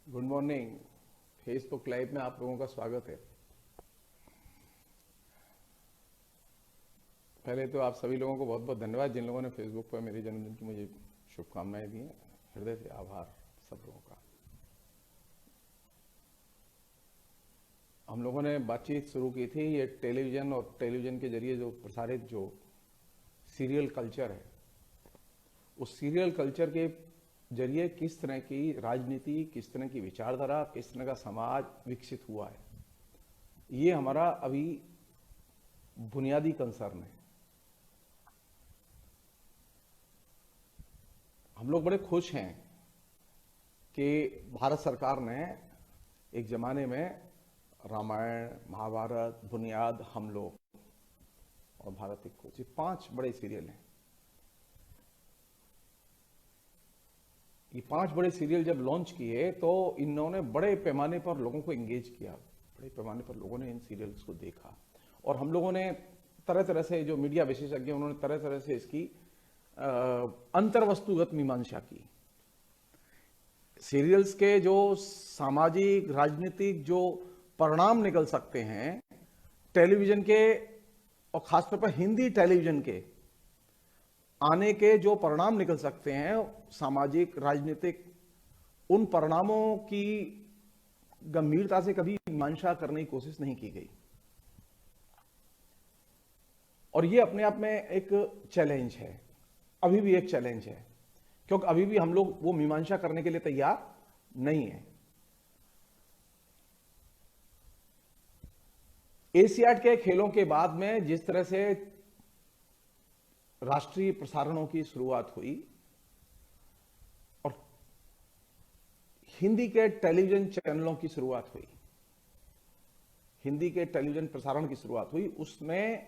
Good morning. Facebook live में आप लोगों का स्वागत है। पहले तो आप सभी लोगों को बहुत बहुत धन्यवाद जिन लोगों ने फेसबुक पर मेरे जन्मदिन की मुझे शुभकामनाएं दी हैं। हृदय से आभार सब लोगों का। हम लोगों ने बातचीत शुरू की थी ये टेलीविजन और टेलीविजन के जरिए जो प्रसारित जो सीरियल कल्चर है, उस सीरियल कल्चर के जरिए किस तरह की राजनीति, किस तरह की विचारधारा, किस तरह का समाज विकसित हुआ है, ये हमारा अभी बुनियादी कंसर्न है। हम लोग बड़े खुश हैं कि भारत सरकार ने एक जमाने में रामायण, महाभारत, बुनियाद, हम लोग और भारत एक खोज, ये 5 बड़े सीरियल हैं। ये 5 बड़े सीरियल जब लॉन्च किए तो इन्होंने बड़े पैमाने पर लोगों को एंगेज किया, बड़े पैमाने पर लोगों ने इन सीरियल्स को देखा और हम लोगों ने तरह तरह से, जो मीडिया विशेषज्ञ उन्होंने तरह तरह से इसकी अंतर्वस्तुगत मीमांसा की। सीरियल्स के जो सामाजिक राजनीतिक जो परिणाम निकल सकते हैं टेलीविजन के, और खासतौर पर हिंदी टेलीविजन के आने के जो परिणाम निकल सकते हैं सामाजिक राजनीतिक, उन परिणामों की गंभीरता से कभी मीमांसा करने की कोशिश नहीं की गई। और ये अपने आप में एक चैलेंज है, अभी भी एक चैलेंज है, क्योंकि अभी भी हम लोग वो मीमांसा करने के लिए तैयार नहीं है। एशियाड के खेलों के बाद में जिस तरह से राष्ट्रीय प्रसारणों की शुरुआत हुई और हिंदी के टेलीविजन चैनलों की शुरुआत हुई, हिंदी के टेलीविजन प्रसारण की शुरुआत हुई, उसमें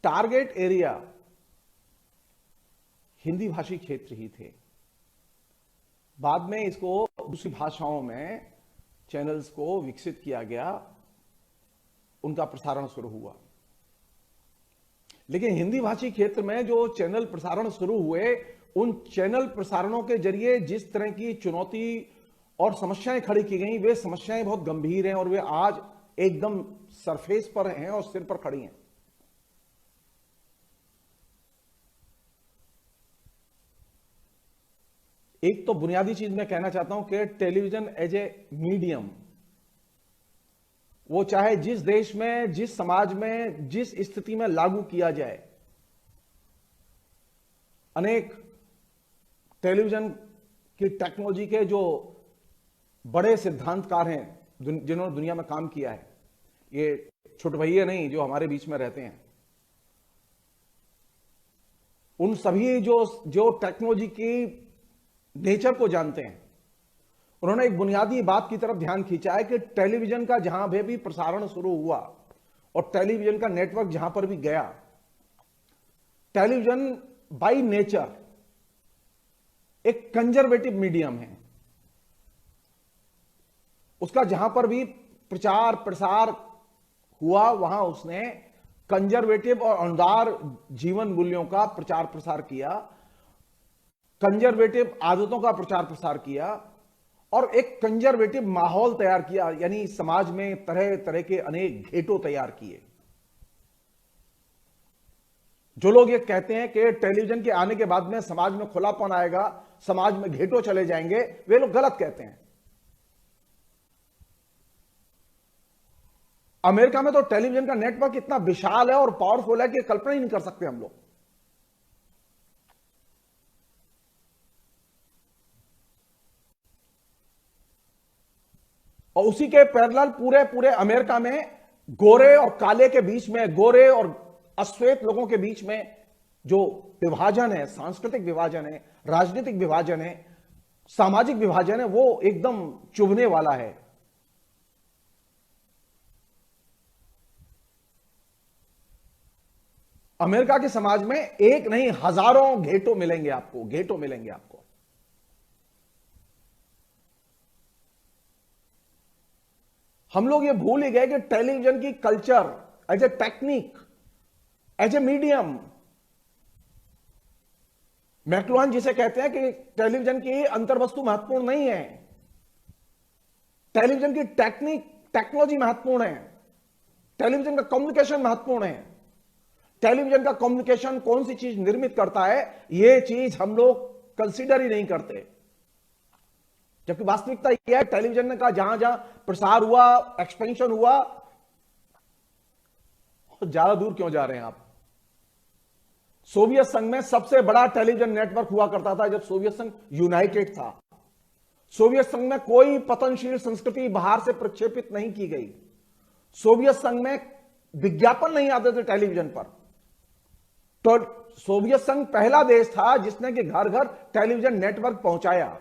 टारगेट एरिया हिंदी भाषी क्षेत्र ही थे। बाद में इसको दूसरी भाषाओं में चैनल्स को विकसित किया गया, उनका प्रसारण शुरू हुआ। लेकिन हिंदी भाषी क्षेत्र में जो चैनल प्रसारण शुरू हुए, उन चैनल प्रसारणों के जरिए जिस तरह की चुनौती और समस्याएं खड़ी की गई, वे समस्याएं बहुत गंभीर हैं और वे आज एकदम सरफेस पर हैं और सिर पर खड़ी हैं। एक तो बुनियादी चीज मैं कहना चाहता हूं कि टेलीविजन एज ए मीडियम, वो चाहे जिस देश में, जिस समाज में, जिस स्थिति में लागू किया जाए, अनेक टेलीविजन की टेक्नोलॉजी के जो बड़े सिद्धांतकार हैं जिन्होंने दुनिया में काम किया है, ये छोटे भैया नहीं जो हमारे बीच में रहते हैं, उन सभी जो टेक्नोलॉजी की नेचर को जानते हैं, उन्होंने एक बुनियादी बात की तरफ ध्यान खींचा है कि टेलीविजन का जहां भी प्रसारण शुरू हुआ और टेलीविजन का नेटवर्क जहां पर भी गया, टेलीविजन बाय नेचर एक कंजर्वेटिव मीडियम है। उसका जहां पर भी प्रचार प्रसार हुआ वहां उसने कंजर्वेटिव और अनुदार जीवन मूल्यों का प्रचार प्रसार किया, कंजर्वेटिव आदतों का प्रचार प्रसार किया और एक कंजर्वेटिव माहौल तैयार किया, यानी समाज में तरह तरह के अनेक घेटों तैयार किए। जो लोग ये कहते हैं कि टेलीविजन के आने के बाद में समाज में खुलापन आएगा, समाज में घेटों चले जाएंगे, वे लोग गलत कहते हैं। अमेरिका में तो टेलीविजन का नेटवर्क इतना विशाल है और पावरफुल है कि कल्पना ही नहीं कर सकते हम लोग। और उसी के पैरेलल पूरे पूरे अमेरिका में गोरे और काले के बीच में, गोरे और अश्वेत लोगों के बीच में जो विभाजन है, सांस्कृतिक विभाजन है, राजनीतिक विभाजन है, सामाजिक विभाजन है, वो एकदम चुभने वाला है। अमेरिका के समाज में एक नहीं हजारों घेटों मिलेंगे आपको, घेटों मिलेंगे आपको। हम लोग ये भूल ही गए कि टेलीविजन की culture as a technique, as a medium, McLuhan जिसे कहते हैं कि टेलीविजन की अंतर्वस्तु महत्वपूर्ण नहीं है, टेलीविजन की टेक्नोलॉजी महत्वपूर्ण है, टेलीविजन का कम्युनिकेशन महत्वपूर्ण है। टेलीविजन का कम्युनिकेशन कौन सी चीज निर्मित करता है, यह चीज हम लोग कंसीडर ही नहीं करते। जबकि वास्तविकता यह है, टेलीविजन का जहां जहां प्रसार हुआ, एक्सपेंशन हुआ, ज्यादा दूर क्यों जा रहे हैं आप? सोवियत संघ में सबसे बड़ा टेलीविजन नेटवर्क हुआ करता था जब सोवियत संघ यूनाइटेड था। सोवियत संघ में कोई पतनशील संस्कृति बाहर से प्रक्षेपित नहीं की गई। सोवियत संघ में विज्ञापन नहीं आते थे टेलीविजन पर। तो सोवियत संघ पहला देश था जिसने कि घर घर टेलीविजन नेटवर्क पहुंचाया,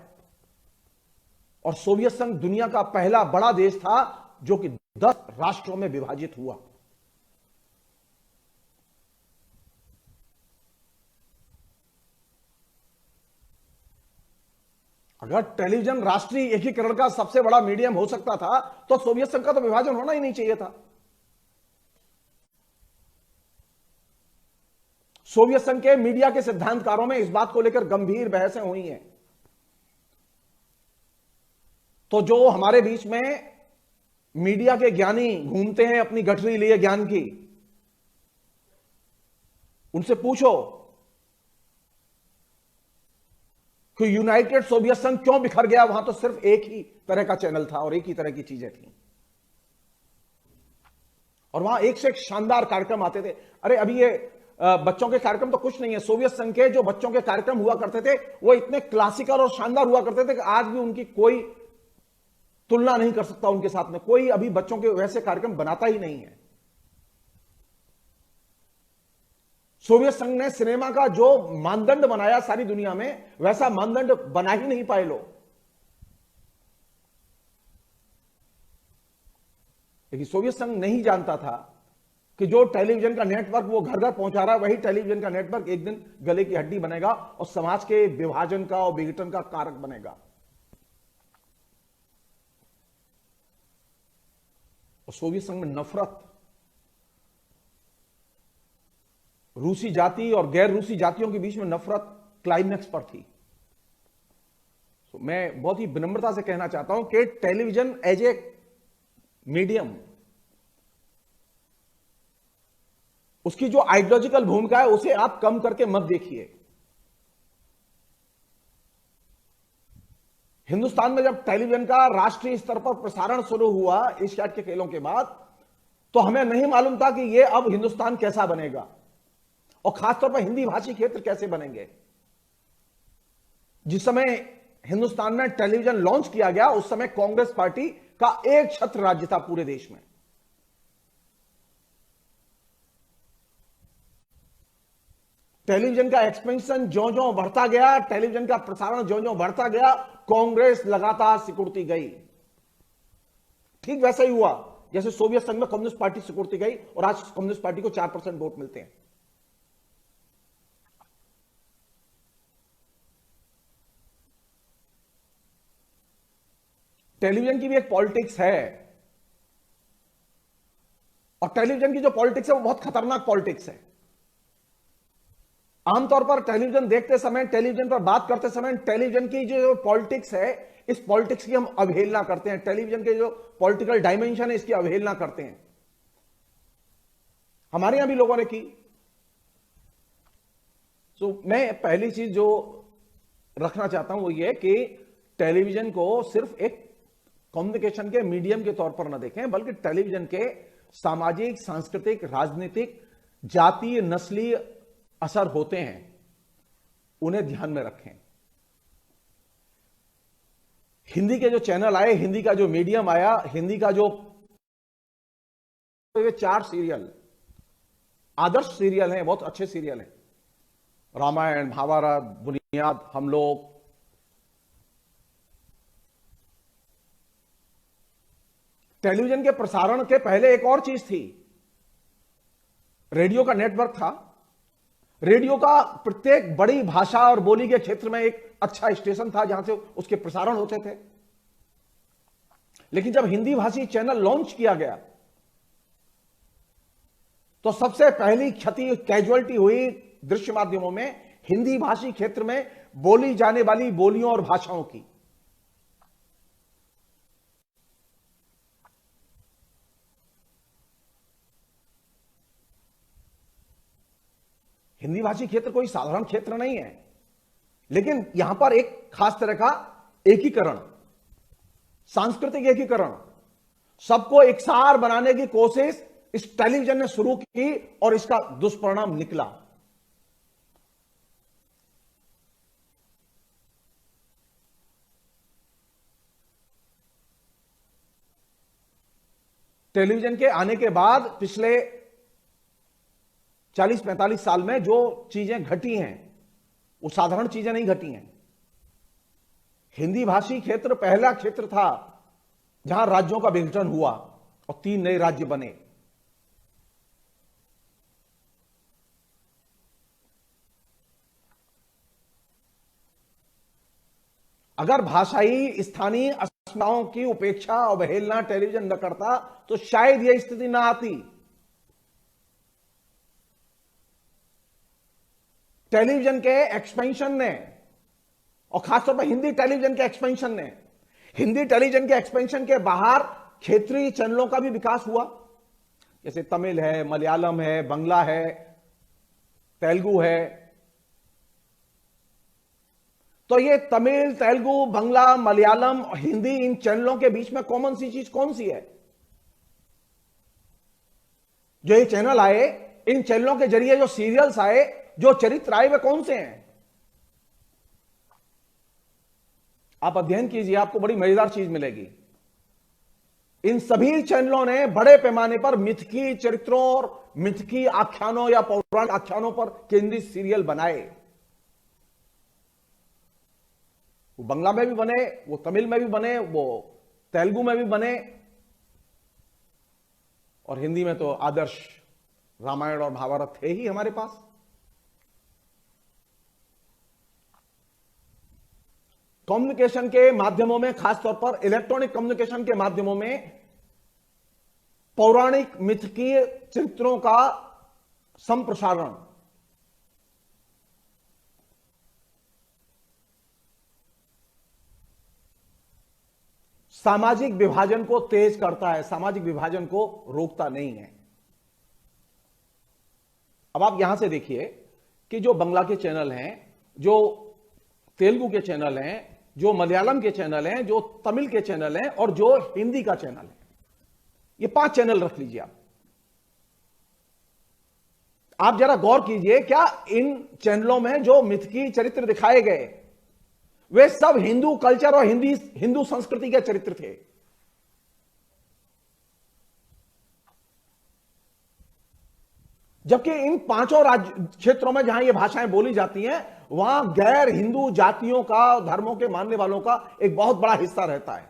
और सोवियत संघ दुनिया का पहला बड़ा देश था जो कि 10 राष्ट्रों में विभाजित हुआ। अगर टेलीविजन राष्ट्रीय एकीकरण का सबसे बड़ा मीडियम हो सकता था तो सोवियत संघ का तो विभाजन होना ही नहीं चाहिए था। सोवियत संघ के मीडिया के सिद्धांतकारों में इस बात को लेकर गंभीर बहसें हुई हैं। तो जो हमारे बीच में मीडिया के ज्ञानी घूमते हैं अपनी गठरी लिए ज्ञान की, उनसे पूछो कि यूनाइटेड सोवियत संघ क्यों बिखर गया। वहां तो सिर्फ एक ही तरह का चैनल था और एक ही तरह की चीजें थी, और वहां एक से एक शानदार कार्यक्रम आते थे। अरे अभी ये बच्चों के कार्यक्रम तो कुछ नहीं है। सोवियत संघ के जो बच्चों के कार्यक्रम हुआ करते थे वो इतने क्लासिकल और शानदार हुआ करते थे कि आज भी उनकी कोई तुलना नहीं कर सकता उनके साथ में। कोई अभी बच्चों के वैसे कार्यक्रम बनाता ही नहीं है। सोवियत संघ ने सिनेमा का जो मानदंड बनाया सारी दुनिया में, वैसा मानदंड बना ही नहीं पाए लोग। लेकिन सोवियत संघ नहीं जानता था कि जो टेलीविजन का नेटवर्क वो घर घर पहुंचा रहा है, वही टेलीविजन का नेटवर्क एक दिन गले की हड्डी बनेगा और समाज के विभाजन का और विघटन का कारक बनेगा। और सोवियत संघ में नफरत, रूसी जाति और गैर रूसी जातियों के बीच में नफरत क्लाइमैक्स पर थी। तो मैं बहुत ही विनम्रता से कहना चाहता हूं कि टेलीविजन एज ए मीडियम, उसकी जो आइडियोलॉजिकल भूमिका है उसे आप कम करके मत देखिए। हिंदुस्तान में जब टेलीविजन का राष्ट्रीय स्तर पर प्रसारण शुरू हुआ एशियाड के खेलों के बाद, तो हमें नहीं मालूम था कि यह अब हिंदुस्तान कैसा बनेगा और खासतौर पर हिंदी भाषी क्षेत्र कैसे बनेंगे। जिस समय हिंदुस्तान में टेलीविजन लॉन्च किया गया उस समय कांग्रेस पार्टी का एक छत्र राज्य था पूरे देश में। टेलीविजन का एक्सपेंशन ज्यों ज्यों बढ़ता गया, टेलीविजन का प्रसारण ज्यों ज्यों बढ़ता गया, कांग्रेस लगातार सिकुड़ती गई। ठीक वैसा ही हुआ जैसे सोवियत संघ में कम्युनिस्ट पार्टी सिकुड़ती गई और आज कम्युनिस्ट पार्टी को 4% वोट मिलते हैं। टेलीविजन की भी एक पॉलिटिक्स है, और टेलीविजन की जो पॉलिटिक्स है वो बहुत खतरनाक पॉलिटिक्स है। आमतौर पर टेलीविजन देखते समय, टेलीविजन पर बात करते समय, टेलीविजन की जो पॉलिटिक्स है, इस पॉलिटिक्स की हम अवहेलना करते हैं। टेलीविजन के जो पॉलिटिकल डायमेंशन है इसकी अवहेलना करते हैं। हमारे यहां भी लोगों ने की। तो मैं पहली चीज जो रखना चाहता हूं वो ये कि टेलीविजन को सिर्फ एक कम्युनिकेशन के मीडियम के तौर पर न देखें, बल्कि टेलीविजन के सामाजिक, सांस्कृतिक, राजनीतिक, जातीय, नस्लीय असर होते हैं, उन्हें ध्यान में रखें। हिंदी के जो चैनल आए, हिंदी का जो मीडियम आया, हिंदी का जो 4 सीरियल आदर्श सीरियल हैं, बहुत अच्छे सीरियल हैं। रामायण, महाभारत, बुनियाद, हम लोग। टेलीविजन के प्रसारण के पहले एक और चीज थी, रेडियो का नेटवर्क था। रेडियो का प्रत्येक बड़ी भाषा और बोली के क्षेत्र में एक अच्छा स्टेशन था जहां से उसके प्रसारण होते थे। लेकिन जब हिंदी भाषी चैनल लॉन्च किया गया तो सबसे पहली क्षति, कैजुअलिटी हुई दृश्य माध्यमों में हिंदी भाषी क्षेत्र में बोली जाने वाली बोलियों और भाषाओं की। हिंदी भाषी क्षेत्र कोई साधारण क्षेत्र नहीं है, लेकिन यहां पर एक खास तरह का एकीकरण, सांस्कृतिक एकीकरण, सबको एकसार बनाने की कोशिश इस टेलीविजन ने शुरू की और इसका दुष्परिणाम निकला। टेलीविजन के आने के बाद पिछले 40-45 साल में जो चीजें घटी हैं वो साधारण चीजें नहीं घटी हैं। हिंदी भाषी क्षेत्र पहला क्षेत्र था जहां राज्यों का विघटन हुआ और 3 नए राज्य बने। अगर भाषाई स्थानीय अस्मिताओं की उपेक्षा अवहेलना टेलीविजन न करता तो शायद यह स्थिति न आती। टेलीविजन के एक्सपेंशन ने, और खासतौर पर हिंदी टेलीविजन के एक्सपेंशन ने, हिंदी टेलीविजन के एक्सपेंशन के बाहर क्षेत्रीय चैनलों का भी विकास हुआ, जैसे तमिल है, मलयालम है, बंगला है, तेलुगु है। तो ये तमिल, तेलुगु, बंगला, मलयालम और हिंदी, इन चैनलों के बीच में कॉमन सी चीज कौन सी है? जो ये चैनल आए, इन चैनलों के जरिए जो सीरियल्स आए, जो चरित्र आए, वे कौन से हैं? आप अध्ययन कीजिए, आपको बड़ी मजेदार चीज मिलेगी। इन सभी चैनलों ने बड़े पैमाने पर मिथकी चरित्रों और मिथकी आख्यानों या पौराणिक आख्यानों पर केंद्रित सीरियल बनाए। वो बंगला में भी बने, वो तमिल में भी बने, वो तेलुगु में भी बने, और हिंदी में तो आदर्श रामायण और महाभारत थे ही हमारे पास। कम्युनिकेशन के माध्यमों में, खासतौर पर इलेक्ट्रॉनिक कम्युनिकेशन के माध्यमों में, पौराणिक मिथकीय चरित्रों का संप्रसारण, सामाजिक विभाजन को तेज करता है, सामाजिक विभाजन को रोकता नहीं है। अब आप यहां से देखिए कि जो बंगला के चैनल हैं, जो तेलुगु के चैनल हैं, जो मलयालम के चैनल हैं, जो तमिल के चैनल हैं और जो हिंदी का चैनल है, ये 5 चैनल रख लीजिए आप जरा गौर कीजिए, क्या इन चैनलों में जो मिथकी चरित्र दिखाए गए वे सब हिंदू कल्चर और हिंदू संस्कृति के चरित्र थे? जबकि इन 5 राज्य क्षेत्रों में जहां ये भाषाएं बोली जाती हैं, वहां गैर हिंदू जातियों का, धर्मों के मानने वालों का एक बहुत बड़ा हिस्सा रहता है।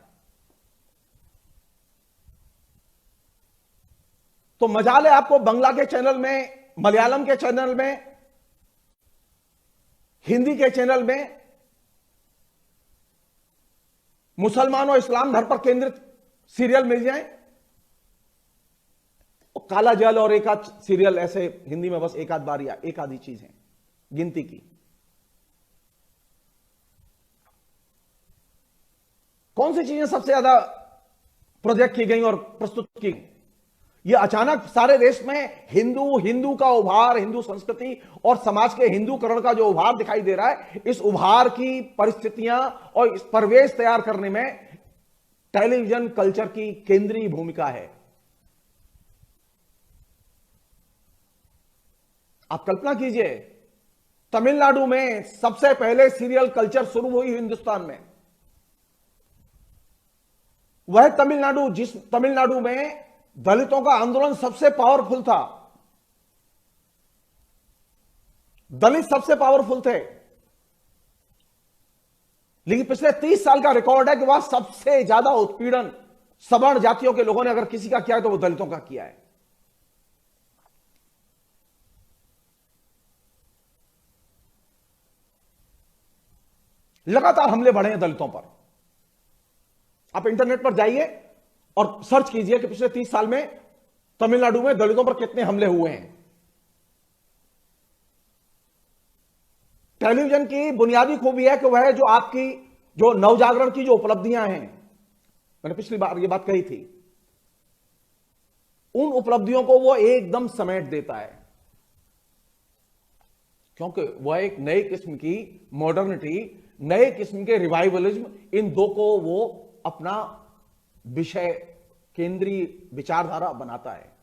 तो मजाल है आपको बंगला के चैनल में, मलयालम के चैनल में, हिंदी के चैनल में मुसलमान और इस्लाम धर्म पर केंद्रित सीरियल मिल जाए। काला जल और एक आध सीरियल ऐसे हिंदी में बस एक आध बार या एक आधी चीज है गिनती की। कौन सी चीजें सबसे ज्यादा प्रोजेक्ट की गई और प्रस्तुत की गई? ये अचानक सारे देश में हिंदू का उभार, हिंदू संस्कृति और समाज के हिंदूकरण का जो उभार दिखाई दे रहा है, इस उभार की परिस्थितियां और इस परिवेश तैयार करने में टेलीविजन कल्चर की केंद्रीय भूमिका है। आप कल्पना कीजिए, तमिलनाडु में सबसे पहले सीरियल कल्चर शुरू हुई हिंदुस्तान में। वह तमिलनाडु, जिस तमिलनाडु में दलितों का आंदोलन सबसे पावरफुल था, दलित सबसे पावरफुल थे, लेकिन पिछले 30 साल का रिकॉर्ड है कि वह सबसे ज्यादा उत्पीड़न सवर्ण जातियों के लोगों ने अगर किसी का किया है तो वो दलितों का किया है। लगातार हमले बढ़े हैं दलितों पर। आप इंटरनेट पर जाइए और सर्च कीजिए कि पिछले 30 साल में तमिलनाडु में दलितों पर कितने हमले हुए हैं। टेलीविजन की बुनियादी खूबी है कि वह जो आपकी जो नवजागरण की जो उपलब्धियां हैं, मैंने पिछली बार ये बात कही थी, उन उपलब्धियों को वो एकदम समेट देता है। क्योंकि वह एक नई किस्म की मॉडर्निटी, नए किस्म के रिवाइवलिज्म, इन दो को वो अपना विषय केंद्रीय विचारधारा बनाता है।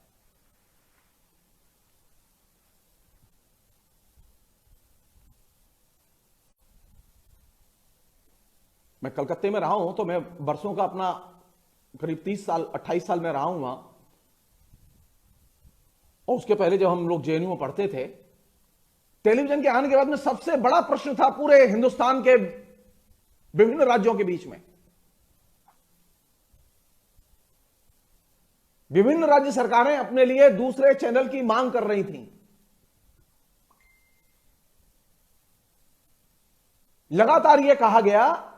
मैं कलकत्ते में रहा हूं तो मैं वर्षों का अपना करीब 30 साल 28 साल में रहा हूं वहां। और उसके पहले जब हम लोग जेएनयू में पढ़ते थे, टेलीविजन के आने के बाद में सबसे बड़ा प्रश्न था पूरे हिंदुस्तान के विभिन्न राज्यों के बीच में। विभिन्न राज्य सरकारें अपने लिए दूसरे चैनल की मांग कर रही थीं। लगातार यह कहा गया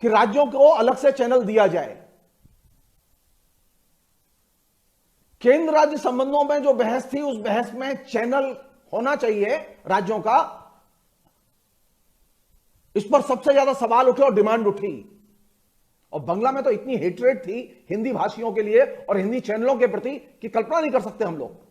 कि राज्यों को अलग से चैनल दिया जाए। केंद्र राज्य संबंधों में जो बहस थी, उस बहस में चैनल होना चाहिए राज्यों का, इस पर सबसे ज्यादा सवाल उठे और डिमांड उठी। और बंगला में तो इतनी हेट्रेड थी हिंदी भाषियों के लिए और हिंदी चैनलों के प्रति कि कल्पना नहीं कर सकते हम लोग।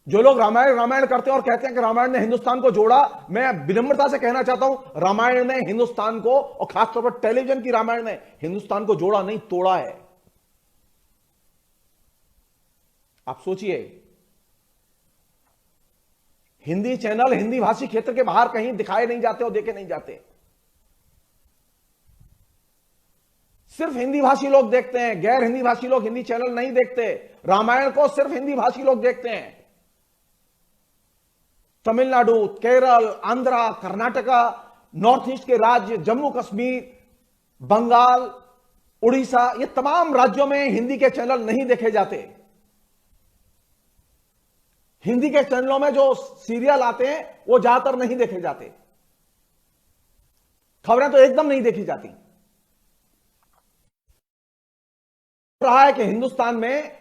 जो लोग रामायण करते हैं और कहते हैं कि रामायण ने हिंदुस्तान को जोड़ा, मैं विनम्रता से कहना चाहता हूं, रामायण ने हिंदुस्तान को, और खासतौर पर टेलीविजन की रामायण ने हिंदुस्तान को जोड़ा नहीं, तोड़ा है। आप सोचिए, हिंदी चैनल हिंदी भाषी क्षेत्र के बाहर कहीं दिखाए नहीं जाते और देखे नहीं जाते। सिर्फ हिंदी भाषी लोग देखते हैं, गैर हिंदी भाषी लोग हिंदी चैनल नहीं देखते। रामायण को सिर्फ हिंदी भाषी लोग देखते हैं। तमिलनाडु, केरल, आंध्रा, कर्नाटका, नॉर्थ ईस्ट के राज्य, जम्मू कश्मीर, बंगाल, उड़ीसा, ये तमाम राज्यों में हिंदी के चैनल नहीं देखे जाते। हिंदी के चैनलों में जो सीरियल आते हैं वो ज्यादातर नहीं देखे जाते। खबरें तो एकदम नहीं देखी जाती। रहा है कि हिंदुस्तान में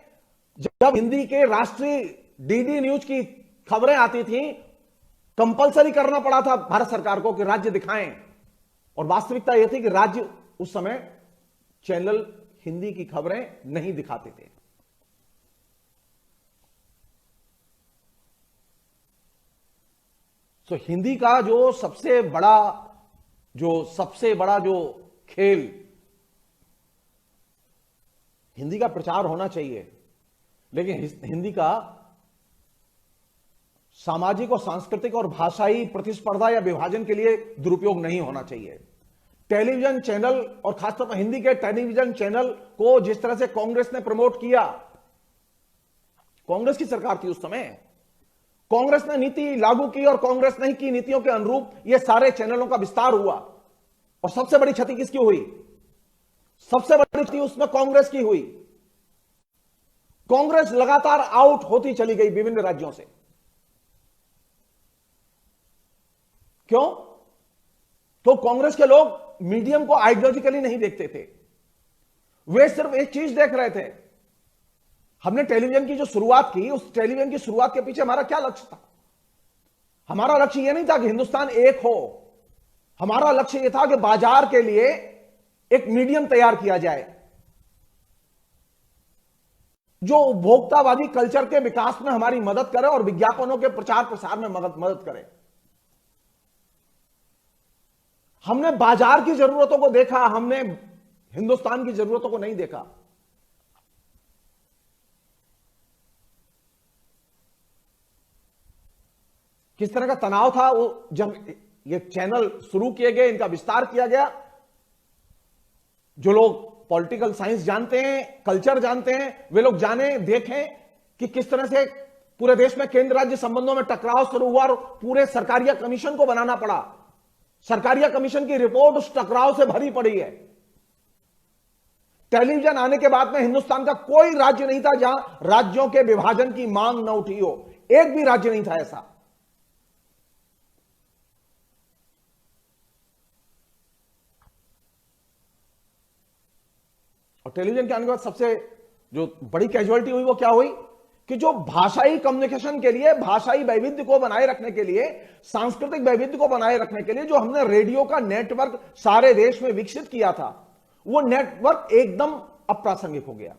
जब हिंदी के राष्ट्रीय डीडी न्यूज की खबरें आती थी, कंपलसरी करना पड़ा था भारत सरकार को कि राज्य दिखाएं। और वास्तविकता यह थी कि राज्य उस समय चैनल हिंदी की खबरें नहीं दिखाते थे। तो हिंदी का जो सबसे बड़ा जो खेल, हिंदी का प्रचार होना चाहिए, लेकिन हिंदी का सामाजिक और सांस्कृतिक और भाषाई प्रतिस्पर्धा या विभाजन के लिए दुरुपयोग नहीं होना चाहिए। टेलीविजन चैनल और खासतौर पर हिंदी के टेलीविजन चैनल को जिस तरह से कांग्रेस ने प्रमोट किया, कांग्रेस की सरकार थी उस समय, कांग्रेस ने नीति लागू की और कांग्रेस नहीं की नीतियों के अनुरूप ये सारे चैनलों का विस्तार हुआ। और सबसे बड़ी क्षति किसकी हुई? सबसे बड़ी क्षति उसमें कांग्रेस की हुई। कांग्रेस लगातार आउट होती चली गई विभिन्न राज्यों से। क्यों? तो कांग्रेस के लोग मीडियम को आइडियोलॉजिकली नहीं देखते थे, वे सिर्फ एक चीज देख रहे थे। हमने टेलीविजन की जो शुरुआत की, उस टेलीविजन की शुरुआत के पीछे हमारा क्या लक्ष्य था? हमारा लक्ष्य यह नहीं था कि हिंदुस्तान एक हो, हमारा लक्ष्य यह था कि बाजार के लिए एक मीडियम तैयार किया जाए जो उपभोक्तावादी कल्चर के विकास में हमारी मदद करे और विज्ञापनों के प्रचार प्रसार में मदद करे। हमने बाजार की जरूरतों को देखा, हमने हिंदुस्तान की जरूरतों को नहीं देखा। किस तरह का तनाव था वो जब ये चैनल शुरू किए गए, इनका विस्तार किया गया। जो लोग पॉलिटिकल साइंस जानते हैं, कल्चर जानते हैं, वे लोग जाने, देखें कि किस तरह से पूरे देश में केंद्र राज्य संबंधों में टकराव शुरू हुआ और पूरे सरकारिया कमीशन को बनाना पड़ा। सरकारिया कमीशन की रिपोर्ट उस टकराव से भरी पड़ी है। टेलीविजन आने के बाद में हिंदुस्तान का कोई राज्य नहीं था जहां राज्यों के विभाजन की मांग न उठी हो। एक भी राज्य नहीं था ऐसा। और टेलीविजन के आने के बाद सबसे जो बड़ी कैजुअलिटी हुई वो क्या हुई कि जो भाषाई कम्युनिकेशन के लिए, भाषाई वैविध्य को बनाए रखने के लिए, सांस्कृतिक वैविध्य को बनाए रखने के लिए जो हमने रेडियो का नेटवर्क सारे देश में विकसित किया था, वो नेटवर्क एकदम अप्रासंगिक हो गया।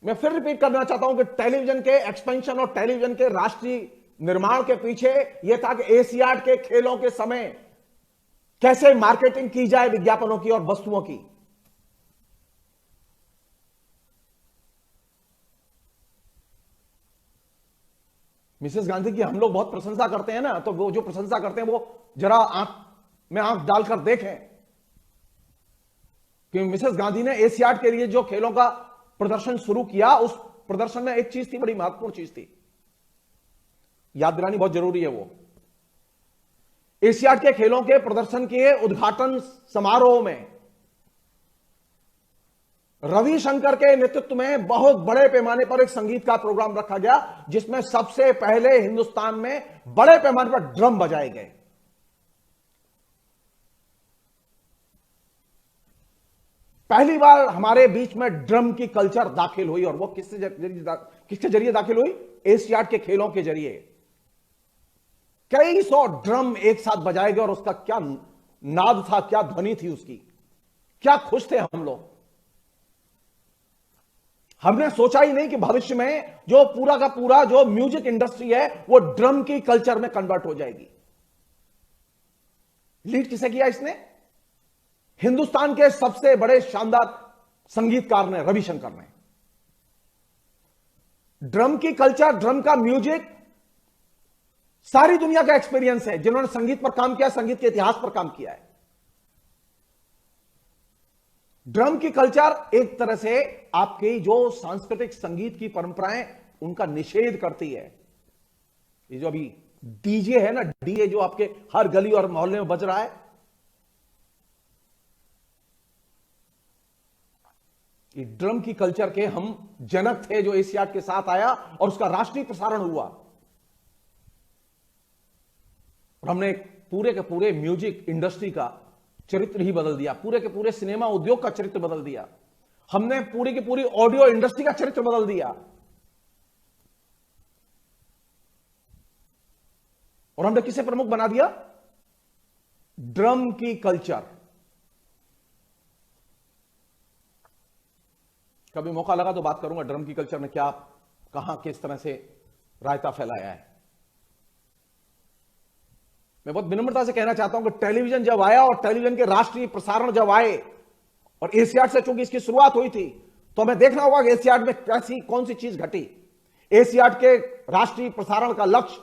मैं फिर रिपीट करना चाहता हूं कि टेलीविजन के एक्सपेंशन और टेलीविजन के राष्ट्रीय निर्माण के पीछे यह था कि एशियाड के खेलों के समय कैसे मार्केटिंग की जाए विज्ञापनों की और वस्तुओं की। मिसेस गांधी की हम लोग बहुत प्रशंसा करते हैं ना, तो वो जो प्रशंसा करते हैं वो जरा आंख में आंख डालकर देखें कि मिसेस गांधी ने एशियाड के लिए जो खेलों का प्रदर्शन शुरू किया, उस प्रदर्शन में एक चीज थी, बड़ी महत्वपूर्ण चीज थी, याद दिलानी बहुत जरूरी है। वो एशियाड के खेलों के प्रदर्शन के उद्घाटन समारोह में रविशंकर के नेतृत्व में बहुत बड़े पैमाने पर एक संगीत का प्रोग्राम रखा गया, जिसमें सबसे पहले हिंदुस्तान में बड़े पैमाने पर ड्रम बजाए गए। पहली बार हमारे बीच में ड्रम की कल्चर दाखिल हुई, और वो किसके जरिए दाखिल हुई? एशियाड के खेलों के जरिए। कई सौ ड्रम एक साथ बजाए गए और उसका क्या नाद था, क्या ध्वनि थी उसकी, क्या खुश थे हम लोग। हमने सोचा ही नहीं कि भविष्य में जो पूरा का पूरा जो म्यूजिक इंडस्ट्री है वो ड्रम की कल्चर में कन्वर्ट हो जाएगी। लीड किसे किया इसने? हिंदुस्तान के सबसे बड़े शानदार संगीतकार ने, रविशंकर ने। ड्रम की कल्चर, ड्रम का म्यूजिक सारी दुनिया का एक्सपीरियंस है। जिन्होंने संगीत पर काम किया, संगीत के इतिहास पर काम किया है, ड्रम की कल्चर एक तरह से आपकी जो सांस्कृतिक संगीत की परंपराएं उनका निषेध करती है। ये जो अभी डीजे है ना, डीजे जो आपके हर गली और मोहल्ले में बज रहा है, ये ड्रम की कल्चर के हम जनक थे, जो एशियाड के साथ आया और उसका राष्ट्रीय प्रसारण हुआ। और हमने पूरे के पूरे म्यूजिक इंडस्ट्री का चरित्र ही बदल दिया, पूरे के पूरे सिनेमा उद्योग का चरित्र बदल दिया, हमने पूरी की पूरी ऑडियो इंडस्ट्री का चरित्र बदल दिया। और हमने किसे प्रमुख बना दिया? ड्रम की कल्चर। कभी मौका लगा तो बात करूंगा ड्रम की कल्चर ने क्या, कहां, किस तरह से रायता फैलाया है। मैं बहुत विनम्रता से कहना चाहता हूं कि टेलीविजन जब आया और टेलीविजन के राष्ट्रीय प्रसारण जब आए, और एशियाड से चूंकि इसकी शुरुआत हुई थी, तो हमें देखना होगा कि एशियाड में कैसी कौन सी चीज घटी। एशियाड के राष्ट्रीय प्रसारण का लक्ष्य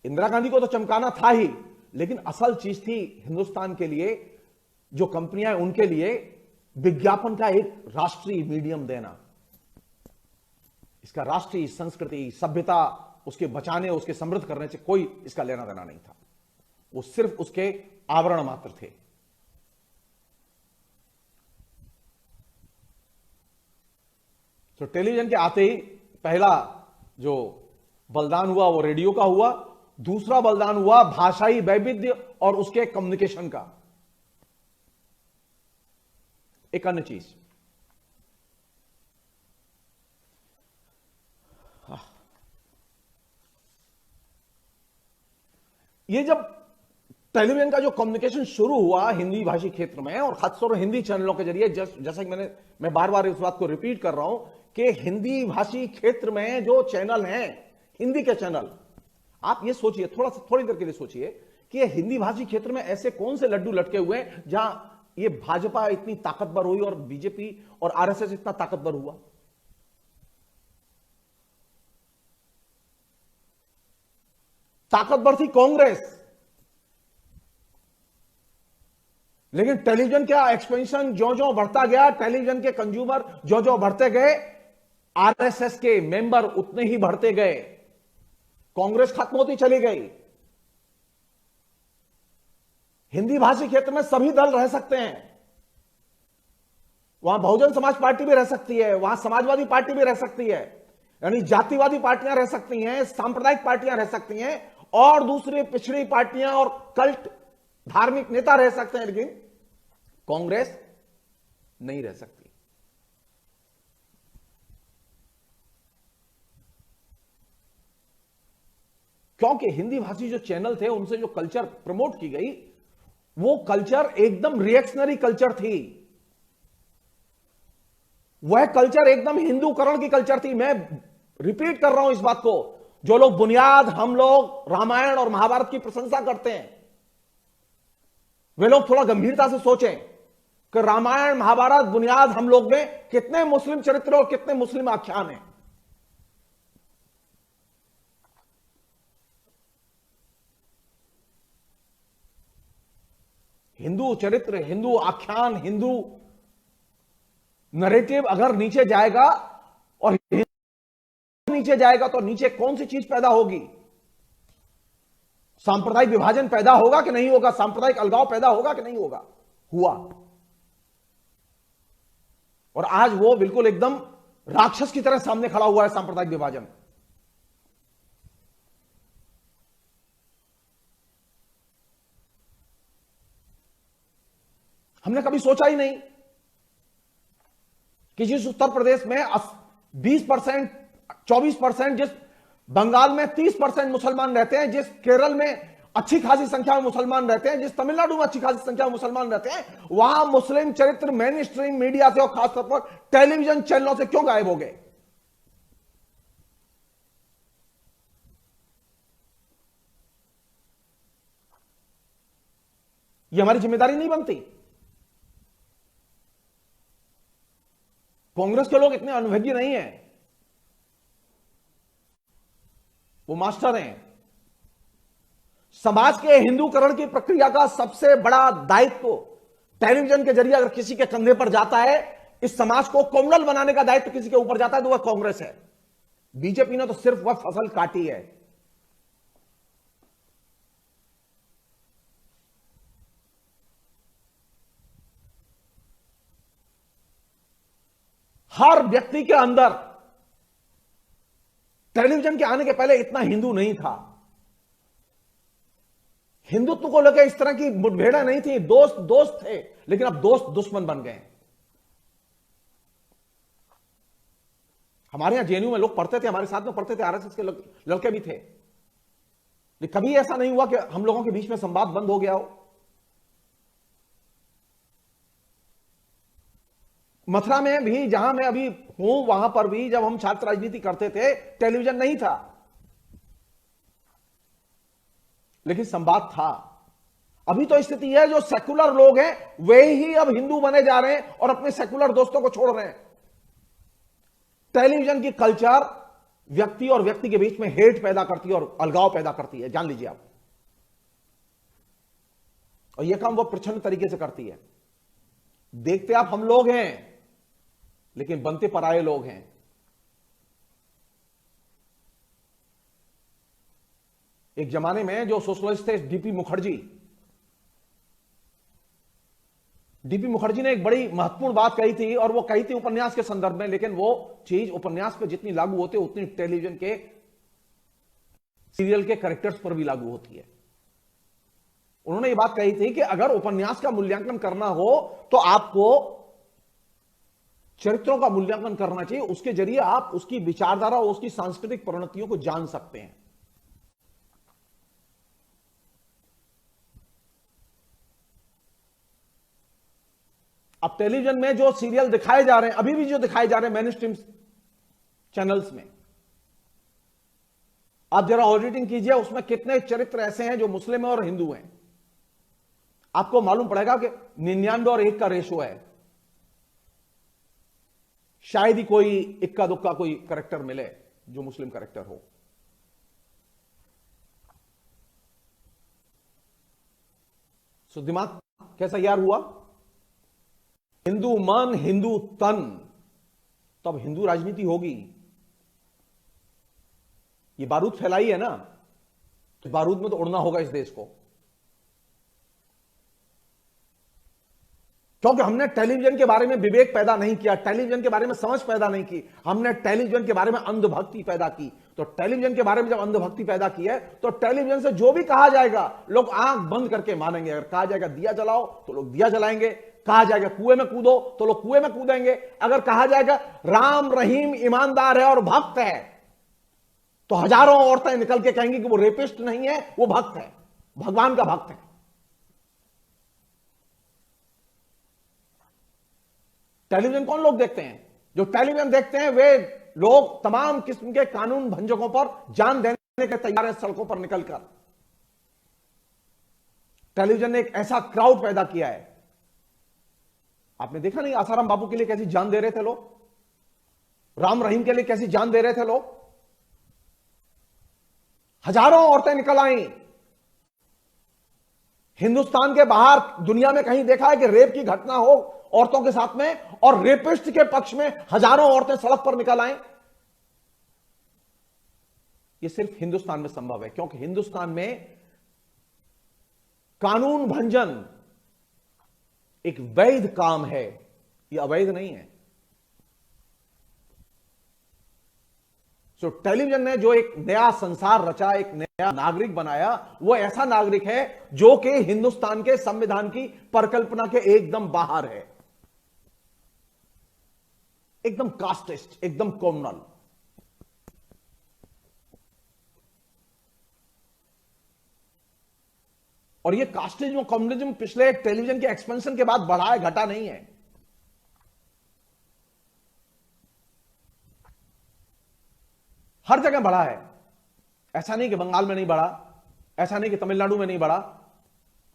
इंदिरा गांधी को तो चमकाना था ही, लेकिन असल चीज थी हिंदुस्तान के लिए, जो कंपनियां उनके लिए विज्ञापन का एक राष्ट्रीय मीडियम देना। इसका राष्ट्रीय संस्कृति, सभ्यता, उसके बचाने, उसके समृद्ध करने से कोई इसका लेना देना नहीं था। वो सिर्फ उसके आवरण मात्र थे। तो टेलीविजन के आते ही पहला जो बलिदान हुआ वो रेडियो का हुआ, दूसरा बलिदान हुआ भाषाई वैविध्य और उसके कम्युनिकेशन का। एक अन्य चीज, ये जब टेलीविजन का जो कम्युनिकेशन शुरू हुआ हिंदी भाषी क्षेत्र में, और खासतौर हिंदी चैनलों के जरिए, जैसा कि मैं बार बार इस बात को रिपीट कर रहा हूं कि हिंदी भाषी क्षेत्र में जो चैनल हैं, हिंदी के चैनल, आप ये सोचिए, थोड़ी देर के लिए सोचिए कि हिंदी भाषी क्षेत्र में ऐसे कौन से लड्डू लटके हुए हैं जहां ये भाजपा इतनी ताकतवर हुई और बीजेपी और आरएसएस इतना ताकतवर हुआ। ताकतवर थी कांग्रेस, लेकिन टेलीविजन का एक्सपेंशन जो जो बढ़ता गया, टेलीविजन के कंज्यूमर जो जो बढ़ते गए, आरएसएस के मेंबर उतने ही बढ़ते गए, कांग्रेस खत्म होती चली गई। हिंदी भाषी क्षेत्र में सभी दल रह सकते हैं, वहां बहुजन समाज पार्टी भी रह सकती है, वहां समाजवादी पार्टी भी रह सकती है, यानी जातिवादी पार्टियां रह सकती हैं, सांप्रदायिक पार्टियां रह सकती हैं, और दूसरी पिछड़ी पार्टियां और कल्ट धार्मिक नेता रह सकते हैं, लेकिन कांग्रेस नहीं रह सकती। क्योंकि हिंदी भाषी जो चैनल थे उनसे जो कल्चर प्रमोट की गई, वो कल्चर एकदम रिएक्शनरी कल्चर थी। वह कल्चर एकदम हिंदूकरण की कल्चर थी। मैं रिपीट कर रहा हूं इस बात को। जो लोग बुनियाद हम लोग रामायण और महाभारत की प्रशंसा करते हैं, वे लोग थोड़ा गंभीरता से सोचें कि रामायण महाभारत बुनियाद हम लोग में कितने मुस्लिम चरित्र और कितने मुस्लिम आख्यान हैं। हिंदू चरित्र, हिंदू आख्यान, हिंदू नरेटिव अगर नीचे जाएगा और नीचे जाएगा तो नीचे कौन सी चीज पैदा होगी? सांप्रदायिक विभाजन पैदा होगा कि नहीं होगा? सांप्रदायिक अलगाव पैदा होगा कि नहीं होगा? हुआ। और आज वो बिल्कुल एकदम राक्षस की तरह सामने खड़ा हुआ है, सांप्रदायिक विभाजन। हमने कभी सोचा ही नहीं कि जिस उत्तर प्रदेश में 20%, 24%, जिस बंगाल में 30% मुसलमान रहते हैं, जिस केरल में अच्छी खासी संख्या में मुसलमान रहते हैं, जिस तमिलनाडु में अच्छी खासी संख्या में मुसलमान रहते हैं, वहां मुस्लिम चरित्र मेन स्ट्रीम मीडिया से और खासतौर पर टेलीविजन चैनलों से क्यों गायब हो गए? यह हमारी जिम्मेदारी नहीं बनती? कांग्रेस के लोग इतने अनुभवी नहीं हैं, वो मास्टर हैं। समाज के हिंदूकरण की प्रक्रिया का सबसे बड़ा दायित्व टेलीविजन के जरिए अगर किसी के कंधे पर जाता है, इस समाज को कोमल बनाने का दायित्व किसी के ऊपर जाता है, तो वह कांग्रेस है। बीजेपी ने तो सिर्फ वह फसल काटी है। हर व्यक्ति के अंदर टेलीविजन के आने के पहले इतना हिंदू नहीं था। हिंदुत्व को लेकर इस तरह की मुठभेड़ें नहीं थी। दोस्त दोस्त थे, लेकिन अब दोस्त दुश्मन बन गए। हमारे यहां जेएनयू में लोग पढ़ते थे, हमारे साथ में पढ़ते थे, आरएसएस के लड़के भी थे। लेकिन कभी ऐसा नहीं हुआ कि हम लोगों के बीच में संवाद बंद हो गया हो। मथुरा में भी, जहां मैं अभी हूं, वहां पर भी जब हम छात्र राजनीति करते थे, टेलीविजन नहीं था, लेकिन संवाद था। अभी तो स्थिति है, जो सेकुलर लोग हैं वे ही अब हिंदू बने जा रहे हैं और अपने सेकुलर दोस्तों को छोड़ रहे हैं। टेलीविजन की कल्चर व्यक्ति और व्यक्ति के बीच में हेट पैदा करती है और अलगाव पैदा करती है, जान लीजिए आप। और यह काम वो प्रचंड तरीके से करती है। देखते आप हम लोग हैं, लेकिन बनते पराये लोग हैं। एक जमाने में जो सोशलिस्ट थे डीपी मुखर्जी ने एक बड़ी महत्वपूर्ण बात कही थी, और वो कही थी उपन्यास के संदर्भ में, लेकिन वो चीज उपन्यास पे जितनी लागू होती है उतनी टेलीविजन के सीरियल के कैरेक्टर्स पर भी लागू होती है। उन्होंने ये बात कही थी कि अगर उपन्यास का मूल्यांकन करना हो तो आपको चरित्रों का मूल्यांकन करना चाहिए। उसके जरिए आप उसकी विचारधारा और उसकी सांस्कृतिक परिणतियों को जान सकते हैं। अब टेलीविजन में जो सीरियल दिखाए जा रहे हैं, अभी भी जो दिखाए जा रहे हैं मेन स्ट्रीम चैनल्स में, आप जरा ऑडिटिंग कीजिए, उसमें कितने चरित्र ऐसे हैं जो मुस्लिम हैं और हिंदू हैं। आपको मालूम पड़ेगा कि 99 और 1 का रेशो है। शायद ही कोई इक्का दुक्का कोई कैरेक्टर मिले जो मुस्लिम कैरेक्टर हो। सो दिमाग कैसा यार हुआ? हिंदू मन, हिंदू तन, तब हिंदू राजनीति होगी। ये बारूद फैलाई है ना, तो बारूद में तो उड़ना होगा इस देश को। क्योंकि हमने टेलीविजन के बारे में विवेक पैदा नहीं किया, टेलीविजन के बारे में समझ पैदा नहीं की, हमने टेलीविजन के बारे में अंधभक्ति पैदा की। तो टेलीविजन के बारे में जब अंधभक्ति पैदा की है, तो टेलीविजन से जो भी कहा जाएगा लोग आंख बंद करके मानेंगे। अगर कहा जाएगा दिया जलाओ तो लोग दिया जलाएंगे, कहा जाएगा कुएं में कूदो तो लोग कुएं में कूदेंगे, अगर कहा जाएगा राम रहीम ईमानदार है और भक्त है तो हजारों औरतें निकल के कहेंगी कि वो रेपिस्ट नहीं है, वो भक्त है, भगवान का भक्त है। टेलीविजन कौन लोग देखते हैं? जो टेलीविजन देखते हैं वे लोग तमाम किस्म के कानून भंजकों पर जान देने के तैयार हैं सड़कों पर निकलकर। टेलीविजन ने एक ऐसा क्राउड पैदा किया है, आपने देखा नहीं आसाराम बापू के लिए कैसी जान दे रहे थे लोग, राम रहीम के लिए कैसी जान दे रहे थे लोग। हजारों औरतें निकल आई। हिंदुस्तान के बाहर दुनिया में कहीं देखा है कि रेप की घटना हो औरतों के साथ में और रेपिस्ट के पक्ष में हजारों औरतें सड़क पर निकल आए? यह सिर्फ हिंदुस्तान में संभव है क्योंकि हिंदुस्तान में कानून भंजन एक वैध काम है, यह अवैध नहीं है। तो टेलीविजन ने जो एक नया संसार रचा, एक नया नागरिक बनाया, वो ऐसा नागरिक है जो कि हिंदुस्तान के संविधान की परिकल्पना के एकदम बाहर है, एकदम कास्टिस्ट, एकदम कॉम्युनल। और ये कास्टिज्म कम्युनिज्म पिछले टेलीविजन के एक्सपेंशन के बाद बढ़ा है, घटा नहीं है। हर जगह बढ़ा है। ऐसा नहीं कि बंगाल में नहीं बढ़ा, ऐसा नहीं कि तमिलनाडु में नहीं बढ़ा।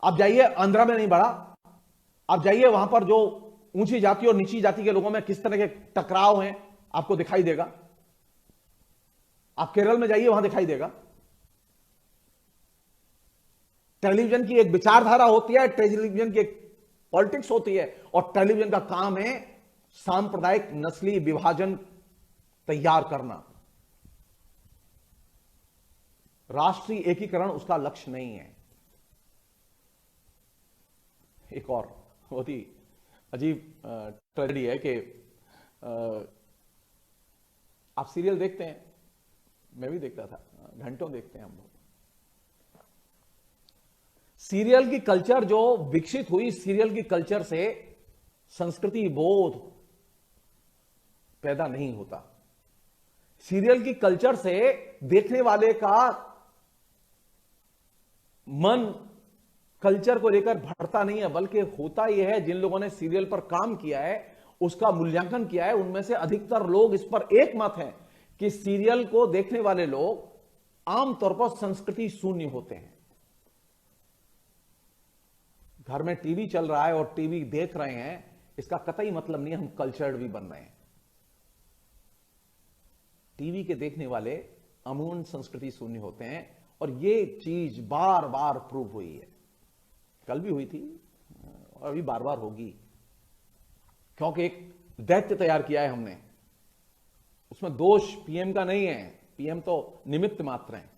आप जाइए आंध्रा में नहीं बढ़ा, आप जाइए वहां पर जो ऊंची जाति और नीची जाति के लोगों में किस तरह के टकराव हैं आपको दिखाई देगा। आप केरल में जाइए वहां दिखाई देगा। टेलीविजन की एक विचारधारा होती है, टेलीविजन की एक पॉलिटिक्स होती है, और टेलीविजन का काम है सांप्रदायिक नस्ली विभाजन तैयार करना। राष्ट्रीय एकीकरण उसका लक्ष्य नहीं है। एक और बहुत ही अजीब ट्रेजेडी है कि आप सीरियल देखते हैं, मैं भी देखता था, घंटों देखते हैं हम लोग। सीरियल की कल्चर जो विकसित हुई, सीरियल की कल्चर से संस्कृति बोध पैदा नहीं होता। सीरियल की कल्चर से देखने वाले का मन कल्चर को लेकर भरता नहीं है, बल्कि होता यह है जिन लोगों ने सीरियल पर काम किया है, उसका मूल्यांकन किया है, उनमें से अधिकतर लोग इस पर एक मत हैं कि सीरियल को देखने वाले लोग आमतौर पर संस्कृति शून्य होते हैं। घर में टीवी चल रहा है और टीवी देख रहे हैं, इसका कतई मतलब नहीं है हम कल्चर्ड भी बन रहे हैं। टीवी के देखने वाले अमूमन संस्कृति शून्य होते हैं, और ये चीज बार बार प्रूव हुई है। कल भी हुई थी और अभी बार बार होगी, क्योंकि एक दैत्य तैयार किया है हमने। उसमें दोष पीएम का नहीं है, पीएम तो निमित्त मात्र हैं।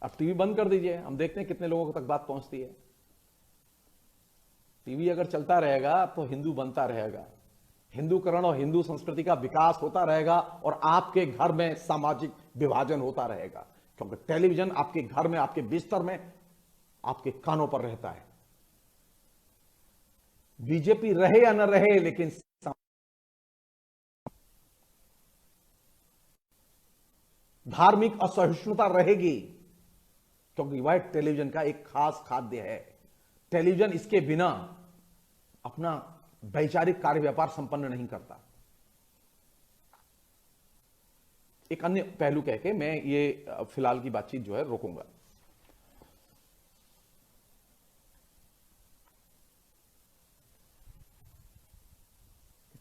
अब टीवी बंद कर दीजिए, हम देखते हैं कितने लोगों तक बात पहुंचती है। टीवी अगर चलता रहेगा तो हिंदू बनता रहेगा, हिंदूकरण और हिंदू संस्कृति का विकास होता रहेगा, और आपके घर में सामाजिक विभाजन होता रहेगा, क्योंकि टेलीविजन आपके घर में, आपके बिस्तर में, आपके कानों पर रहता है। बीजेपी रहे या न रहे, लेकिन धार्मिक असहिष्णुता रहेगी, क्योंकि वह टेलीविजन का एक खास खाद्य है। टेलीविजन इसके बिना अपना वैचारिक कार्य व्यापार संपन्न नहीं करता। एक अन्य पहलू कह के मैं ये फिलहाल की बातचीत जो है रोकूंगा।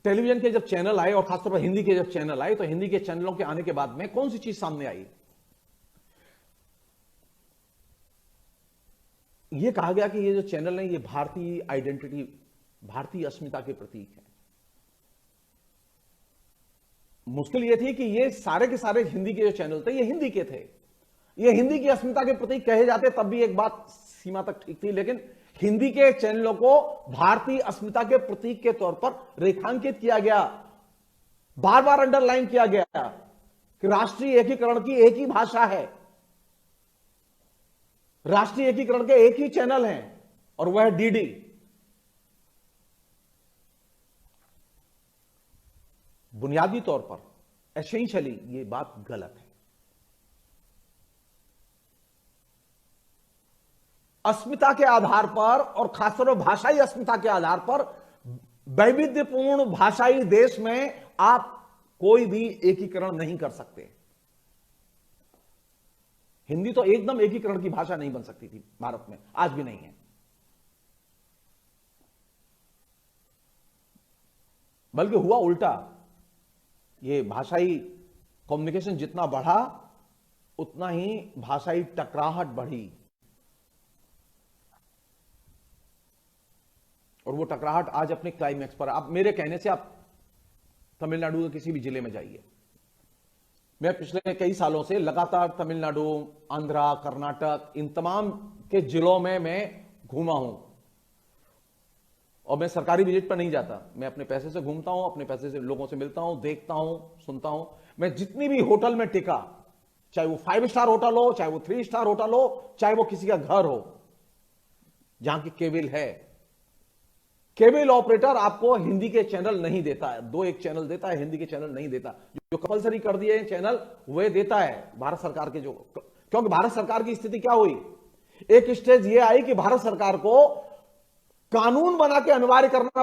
टेलीविजन के जब चैनल आए, और खासतौर पर हिंदी के जब चैनल आए, तो हिंदी के चैनलों के आने के बाद में कौन सी चीज सामने आई? ये कहा गया कि ये जो चैनल है ये भारतीय आइडेंटिटी, भारतीय अस्मिता के प्रतीक है। मुश्किल ये थी कि ये सारे के सारे हिंदी के जो चैनल थे ये हिंदी के थे, ये हिंदी की अस्मिता के प्रतीक कहे जाते, तब भी एक बात सीमा तक ठीक थी। लेकिन हिंदी के चैनलों को भारतीय अस्मिता के प्रतीक के तौर पर रेखांकित किया गया, बार बार अंडरलाइन किया गया कि राष्ट्रीय एकीकरण की एक ही भाषा है, राष्ट्रीय एकीकरण के एक ही चैनल हैं, और वह है डीडी। बुनियादी तौर पर एसेंशियली ये बात गलत है। अस्मिता के आधार पर, और खासतौर पर भाषाई अस्मिता के आधार पर, वैविध्यपूर्ण भाषाई देश में आप कोई भी एकीकरण नहीं कर सकते। हिंदी तो एकदम एकीकरण की भाषा नहीं बन सकती थी भारत में, आज भी नहीं है। बल्कि हुआ उल्टा, ये भाषाई कम्युनिकेशन जितना बढ़ा उतना ही भाषाई टकराहट बढ़ी, और वो टकराहट आज अपने क्लाइमैक्स पर। आप मेरे कहने से आप तमिलनाडु के किसी भी जिले में जाइए, मैं पिछले कई सालों से लगातार तमिलनाडु, आंध्रा, कर्नाटक, इन तमाम के जिलों में मैं घूमा हूं, और मैं सरकारी विजिट पर नहीं जाता, मैं अपने पैसे से घूमता हूं, अपने पैसे से लोगों से मिलता हूं, देखता हूं, सुनता हूं। मैं जितनी भी होटल में टिका, चाहे वो 5 स्टार होटल हो, चाहे वो 3 स्टार होटल हो, चाहे वो किसी का घर हो, जहां की केबल है, केबल ऑपरेटर आपको हिंदी के चैनल नहीं देता है, 2-1 चैनल देता है, हिंदी के चैनल नहीं देता। जो कंपलसरी कर दिए चैनल वे देता है भारत सरकार के, जो क्योंकि भारत सरकार की स्थिति क्या हुई, एक स्टेज ये आई कि भारत सरकार को कानून बना के अनिवार्य करना,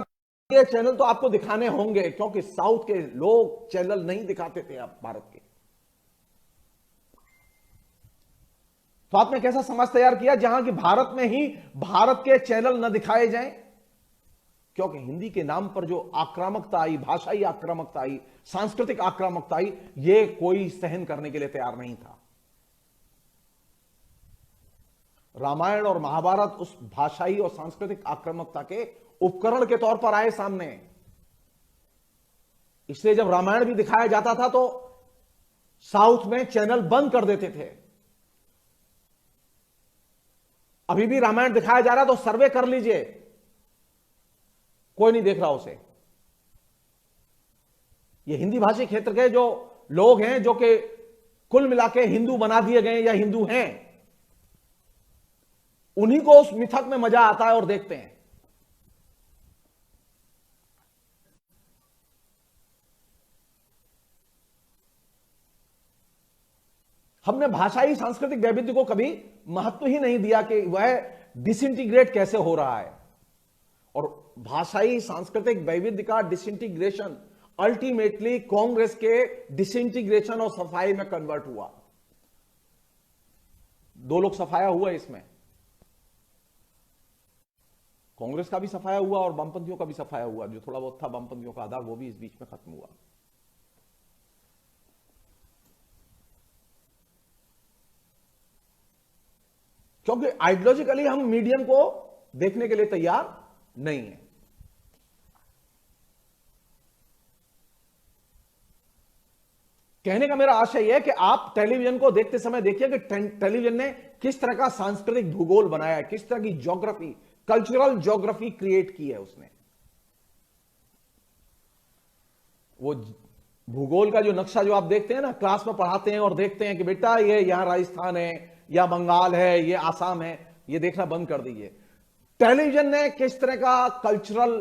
ये चैनल तो आपको दिखाने होंगे, क्योंकि साउथ के लोग चैनल नहीं दिखाते थे आप भारत के। तो आपने कैसा समाज तैयार किया जहां कि भारत में ही भारत के चैनल न दिखाए जाएं, क्योंकि हिंदी के नाम पर जो आक्रामकता आई, भाषाई आक्रामकता आई, सांस्कृतिक आक्रामकता आई, ये कोई सहन करने के लिए तैयार नहीं था। रामायण और महाभारत उस भाषाई और सांस्कृतिक आक्रामकता के उपकरण के तौर पर आए सामने। इसलिए जब रामायण भी दिखाया जाता था तो साउथ में चैनल बंद कर देते थे। अभी भी रामायण दिखाया जा रहा तो सर्वे कर लीजिए, कोई नहीं देख रहा उसे। ये हिंदी भाषी क्षेत्र के जो लोग हैं, जो कि कुल मिला के हिंदू बना दिए गए या हिंदू हैं, उन्हीं को उस मिथक में मजा आता है और देखते हैं। हमने भाषाई सांस्कृतिक वैविध्य को कभी महत्व ही नहीं दिया कि वह डिसइंटीग्रेट कैसे हो रहा है, और भाषाई सांस्कृतिक वैविध्य का डिसइंटीग्रेशन अल्टीमेटली कांग्रेस के डिसइंटीग्रेशन और सफाई में कन्वर्ट हुआ। 2 लोग सफाया हुआ इसमें, कांग्रेस का भी सफाया हुआ और वामपंथियों का भी सफाया हुआ। जो थोड़ा बहुत था वामपंथियों का आधार, वो भी इस बीच में खत्म हुआ। क्योंकि आइडियोलॉजिकली हम मीडियम को देखने के लिए तैयार नहीं है। कहने का मेरा आशय यह है कि आप टेलीविजन को देखते समय देखिए कि टेलीविजन ने किस तरह का सांस्कृतिक भूगोल बनाया है, किस तरह की ज्योग्राफी, कल्चरल ज्योग्राफी क्रिएट की है उसने। वो भूगोल का जो नक्शा जो आप देखते हैं ना, क्लास में पढ़ाते हैं और देखते हैं कि बेटा ये यहां राजस्थान है, या बंगाल है, ये आसाम है, ये देखना बंद कर दीजिए। टेलीविजन ने किस तरह का कल्चरल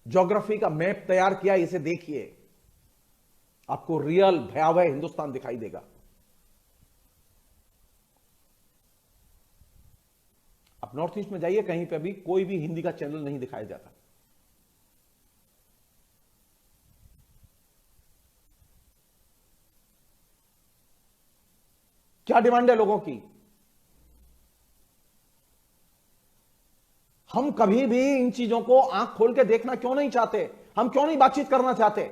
ज्योग्राफी का मैप तैयार किया, इसे देखिए, आपको रियल भयावह हिंदुस्तान दिखाई देगा। आप नॉर्थ ईस्ट में जाइए, कहीं पे भी कोई भी हिंदी का चैनल नहीं दिखाया जाता। क्या डिमांड है लोगों की? हम कभी भी इन चीजों को आंख खोल के देखना क्यों नहीं चाहते? हम क्यों नहीं बातचीत करना चाहते?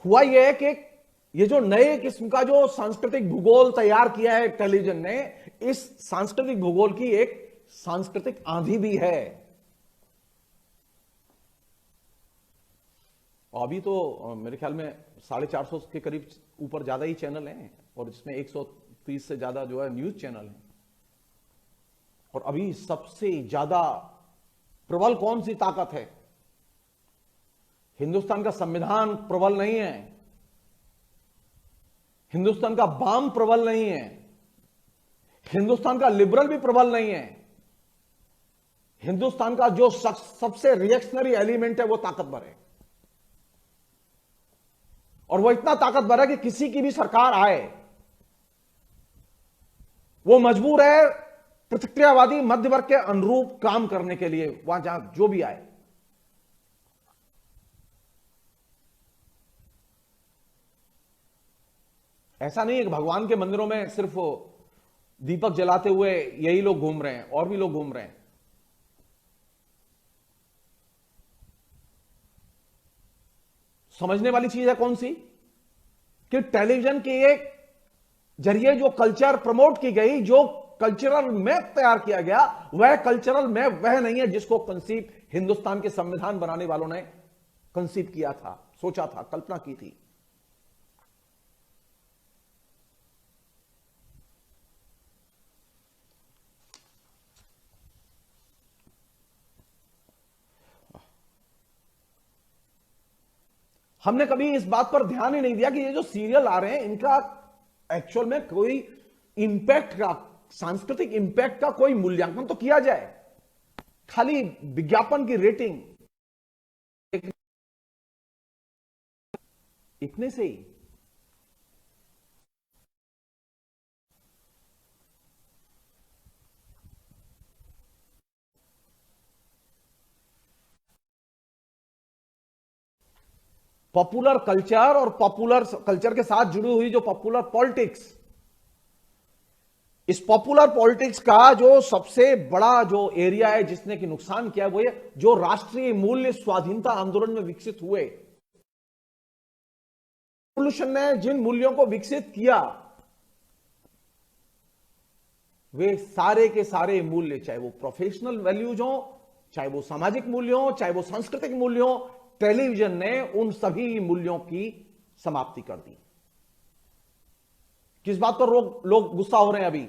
हुआ यह है कि ये जो नए किस्म का जो सांस्कृतिक भूगोल तैयार किया है टेलीविजन ने, इस सांस्कृतिक भूगोल की एक सांस्कृतिक आंधी भी है। अभी तो मेरे ख्याल में 450 के करीब ऊपर ज्यादा ही चैनल हैं, और इसमें 130 से ज्यादा जो है न्यूज चैनल हैं। और अभी सबसे ज्यादा प्रबल कौन सी ताकत है? हिंदुस्तान का संविधान प्रबल नहीं है, हिंदुस्तान का वाम प्रबल नहीं है, हिंदुस्तान का लिबरल भी प्रबल नहीं है, हिंदुस्तान का जो सबसे रिएक्शनरी एलिमेंट है वो ताकतवर है, और वो इतना ताकतवर है कि किसी की भी सरकार आए वो मजबूर है प्रतिक्रियावादी मध्य वर्ग के अनुरूप काम करने के लिए, वहां जहां जो भी आए। ऐसा नहीं है कि भगवान के मंदिरों में सिर्फ दीपक जलाते हुए यही लोग घूम रहे हैं, और भी लोग घूम रहे हैं। समझने वाली चीज है कौन सी, कि टेलीविजन के एक जरिए जो कल्चर प्रमोट की गई, जो कल्चरल मैप तैयार किया गया, वह कल्चरल मैप वह नहीं है जिसको कंसीव हिंदुस्तान के संविधान बनाने वालों ने कंसीव किया था, सोचा था, कल्पना की थी। हमने कभी इस बात पर ध्यान ही नहीं दिया कि ये जो सीरियल आ रहे हैं इनका एक्चुअल में कोई इंपैक्ट का, सांस्कृतिक इंपैक्ट का कोई मूल्यांकन तो किया जाए। खाली विज्ञापन की रेटिंग इतने से ही पॉपुलर कल्चर और पॉपुलर कल्चर के साथ जुड़ी हुई जो पॉपुलर पॉलिटिक्स, इस पॉपुलर पॉलिटिक्स का जो सबसे बड़ा जो एरिया है जिसने कि नुकसान किया वो ये जो राष्ट्रीय मूल्य स्वाधीनता आंदोलन में विकसित हुए, रेवोल्यूशन ने जिन मूल्यों को विकसित किया वे सारे के सारे मूल्य, चाहे वो प्रोफेशनल वैल्यूज हो, चाहे वो सामाजिक मूल्य हो, चाहे वो सांस्कृतिक मूल्य हो, टेलीविजन ने उन सभी मूल्यों की समाप्ति कर दी। किस बात पर लोग गुस्सा हो रहे हैं अभी?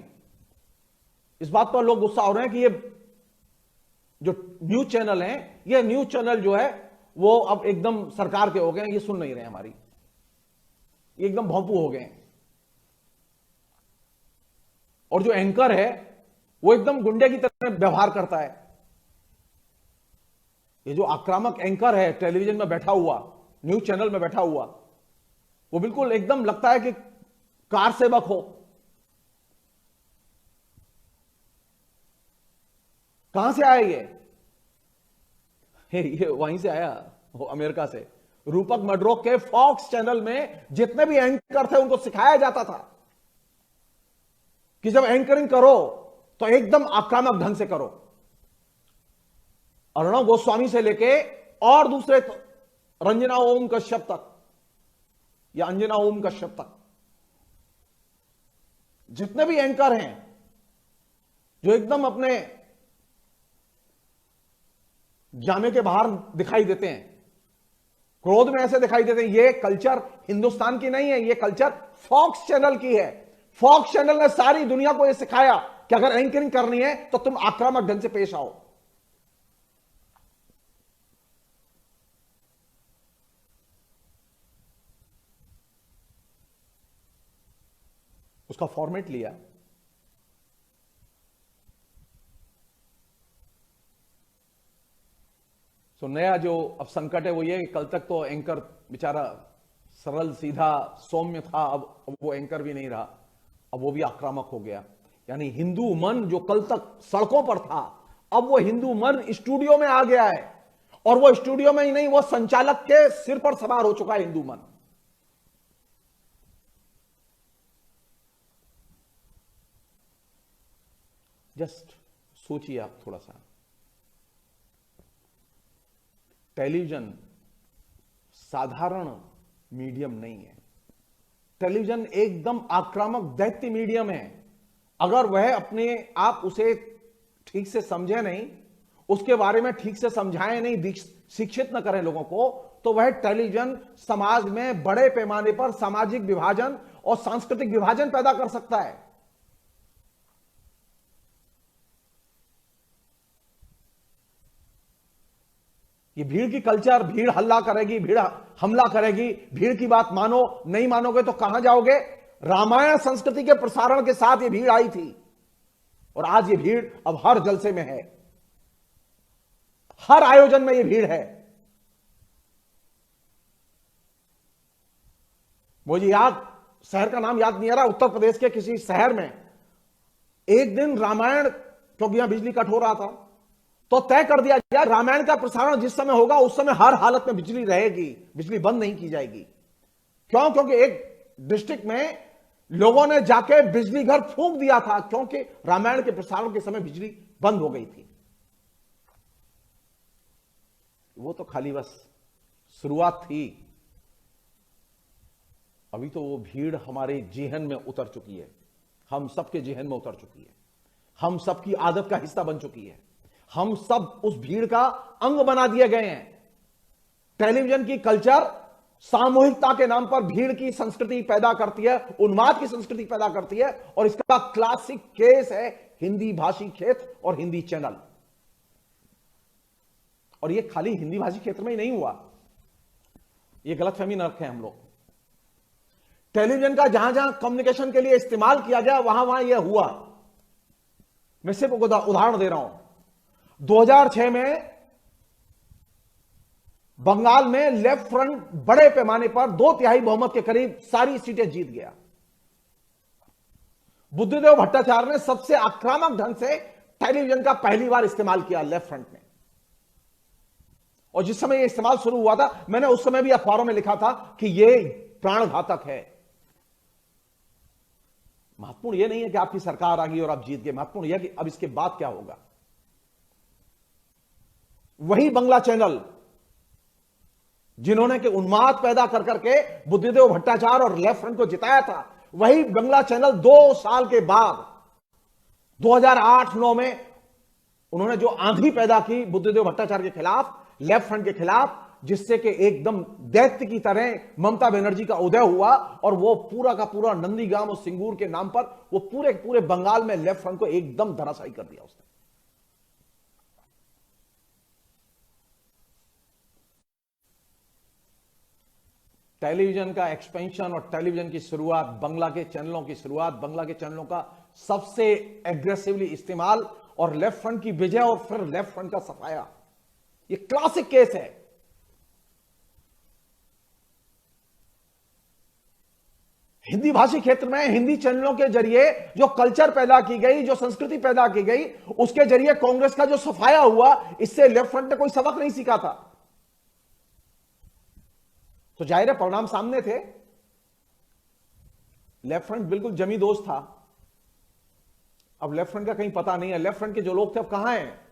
इस बात पर लोग गुस्सा हो रहे हैं कि ये जो न्यूज चैनल हैं, ये न्यूज चैनल जो है वो अब एकदम सरकार के हो गए हैं, ये सुन नहीं रहे हमारी, ये एकदम भोंपू हो गए हैं। और जो एंकर है वो एकदम गुंडे की तरह व्यवहार करता है। ये जो आक्रामक एंकर है टेलीविजन में बैठा हुआ, न्यूज चैनल में बैठा हुआ, वो बिल्कुल एकदम लगता है कि कार सेवक हो। कहां से आया ये वहीं से आया, अमेरिका से। रूपक मड्रोक के फॉक्स चैनल में जितने भी एंकर थे उनको सिखाया जाता था कि जब एंकरिंग करो तो एकदम आक्रामक ढंग से करो। अर्णव गोस्वामी से लेके और दूसरे रंजना ओम कश्यप तक या अंजना ओम कश्यप तक जितने भी एंकर हैं जो एकदम अपने जामे के बाहर दिखाई देते हैं, क्रोध में ऐसे दिखाई देते हैं, ये कल्चर हिंदुस्तान की नहीं है, ये कल्चर फॉक्स चैनल की है। फॉक्स चैनल ने सारी दुनिया को यह सिखाया कि अगर एंकरिंग करनी है तो तुम आक्रामक ढंग से पेश आओ। उसका फॉर्मेट लिया, तो नया जो अब संकट है वो ये कि कल तक तो एंकर बेचारा सरल सीधा सौम्य था, अब वो एंकर भी नहीं रहा, अब वो भी आक्रामक हो गया। यानी हिंदू मन जो कल तक सड़कों पर था, अब वो हिंदू मन स्टूडियो में आ गया है, और वो स्टूडियो में ही नहीं, वो संचालक के सिर पर सवार हो चुका है हिंदू मन। जस्ट सोचिए आप थोड़ा सा, टेलीविजन साधारण मीडियम नहीं है, टेलीविजन एकदम आक्रामक दैत्य मीडियम है। अगर वह अपने आप उसे ठीक से समझे नहीं, उसके बारे में ठीक से समझाएं नहीं, शिक्षित न करें लोगों को, तो वह टेलीविजन समाज में बड़े पैमाने पर सामाजिक विभाजन और सांस्कृतिक विभाजन पैदा कर सकता है। ये भीड़ की कल्चर, भीड़ हल्ला करेगी, भीड़ हमला करेगी, भीड़ की बात मानो, नहीं मानोगे तो कहां जाओगे। रामायण संस्कृति के प्रसारण के साथ ये भीड़ आई थी, और आज ये भीड़ अब हर जलसे में है। हर आयोजन में यह भीड़ है। मुझे शहर का नाम याद नहीं आ रहा, उत्तर प्रदेश के किसी शहर में एक दिन रामायण, क्योंकि यहां बिजली कट हो रहा था, तो तय कर दिया गया रामायण का प्रसारण जिस समय होगा उस समय हर हालत में बिजली रहेगी, बिजली बंद नहीं की जाएगी। क्यों? क्योंकि एक डिस्ट्रिक्ट में लोगों ने जाके बिजली घर फूंक दिया था, क्योंकि रामायण के प्रसारण के समय बिजली बंद हो गई थी। वो तो खाली बस शुरुआत थी, अभी तो वो भीड़ हमारे जेहन में उतर चुकी है, हम सबके जेहन में उतर चुकी है, हम सबकी आदत का हिस्सा बन चुकी है, हम सब उस भीड़ का अंग बना दिए गए हैं। टेलीविजन की कल्चर सामूहिकता के नाम पर भीड़ की संस्कृति पैदा करती है, उन्माद की संस्कृति पैदा करती है, और इसका क्लासिक केस है हिंदी भाषी क्षेत्र और हिंदी चैनल। और ये खाली हिंदी भाषी क्षेत्र में ही नहीं हुआ, ये गलतफहमी न रखें हम लोग। टेलीविजन का जहां जहां कम्युनिकेशन के लिए इस्तेमाल किया गया वहां वहां यह हुआ। मैं सिर्फ उदाहरण दे रहा हूं, 2006 में बंगाल में लेफ्ट फ्रंट बड़े पैमाने पर 2/3 बहुमत के करीब सारी सीटें जीत गया। बुद्धदेव भट्टाचार्य ने सबसे आक्रामक ढंग से टेलीविजन का पहली बार इस्तेमाल किया लेफ्ट फ्रंट में। और जिस समय यह इस्तेमाल शुरू हुआ था, मैंने उस समय भी अखबारों में लिखा था कि यह प्राणघातक है। महत्वपूर्ण यह नहीं है कि आपकी सरकार आ गई और आप जीत गए, महत्वपूर्ण यह कि अब इसके बाद क्या होगा। वही बंगला चैनल जिन्होंने के उन्माद पैदा कर करके बुद्धदेव भट्टाचार्य और लेफ्ट फ्रंट को जिताया था, वही बंगला चैनल 2 साल के बाद 2008-9 में उन्होंने जो आंधी पैदा की बुद्धदेव भट्टाचार्य के खिलाफ, लेफ्ट फ्रंट के खिलाफ, जिससे कि एकदम दैत्य की तरह ममता बनर्जी का उदय हुआ, और वो पूरा का पूरा नंदीग्राम और सिंगूर के नाम पर वो पूरे बंगाल में लेफ्ट फ्रंट को एकदम धराशायी कर दिया उसने। टेलीविजन का एक्सपेंशन और टेलीविजन की शुरुआत, बंगला के चैनलों की शुरुआत, बंगला के चैनलों का सबसे एग्रेसिवली इस्तेमाल, और लेफ्ट फ्रंट की विजय और फिर लेफ्ट फ्रंट का सफाया, ये क्लासिक केस है। हिंदी भाषी क्षेत्र में हिंदी चैनलों के जरिए जो कल्चर पैदा की गई, जो संस्कृति पैदा की गई, उसके जरिए कांग्रेस का जो सफाया हुआ, इससे लेफ्ट फ्रंट ने कोई सबक नहीं सीखा था। तो जाहिर है परिणाम सामने थे। लेफ्ट फ्रंट बिल्कुल जमी दोस्त था। अब लेफ्ट फ्रंट का कहीं पता नहीं है, लेफ्ट फ्रंट के जो लोग थे अब कहां हैं।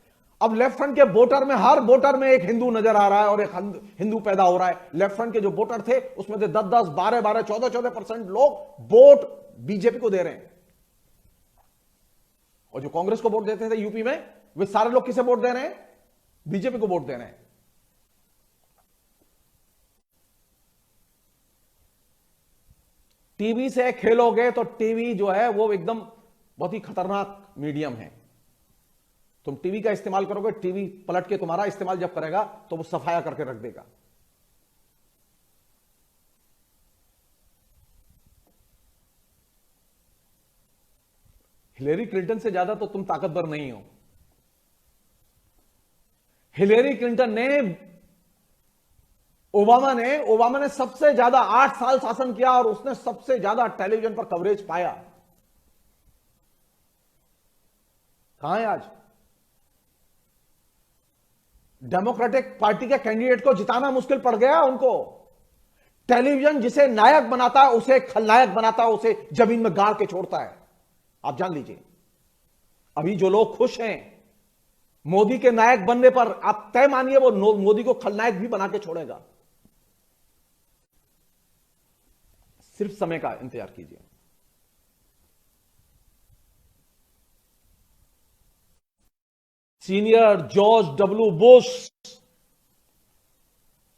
अब लेफ्ट फ्रंट के वोटर में, हर वोटर में एक हिंदू नजर आ रहा है और एक हिंदू पैदा हो रहा है। लेफ्ट फ्रंट के जो वोटर थे उसमें से 10-10, 12-12, 14-14% लोग वोट बीजेपी को दे रहे हैं। और जो कांग्रेस को वोट देते थे यूपी में, वे सारे लोग किसे वोट दे रहे हैं? बीजेपी को वोट दे रहे हैं। टीवी से खेलोगे तो टीवी जो है वो एकदम बहुत ही खतरनाक मीडियम है। तुम टीवी का इस्तेमाल करोगे, टीवी पलट के तुम्हारा इस्तेमाल जब करेगा तो वो सफाया करके रख देगा। हिलेरी क्लिंटन से ज्यादा तो तुम ताकतवर नहीं हो। हिलेरी क्लिंटन ने, ओबामा ने सबसे ज्यादा 8 साल शासन किया और उसने सबसे ज्यादा टेलीविजन पर कवरेज पाया। कहां है आज? डेमोक्रेटिक पार्टी के कैंडिडेट को जिताना मुश्किल पड़ गया उनको। टेलीविजन जिसे नायक बनाता है उसे खलनायक बनाता है, उसे जमीन में गाड़ के छोड़ता है। आप जान लीजिए, अभी जो लोग खुश हैं मोदी के नायक बनने पर, आप तय मानिए वो मोदी को खलनायक भी बना के छोड़ेगा। सिर्फ समय का इंतजार कीजिए। Senior George W Bush,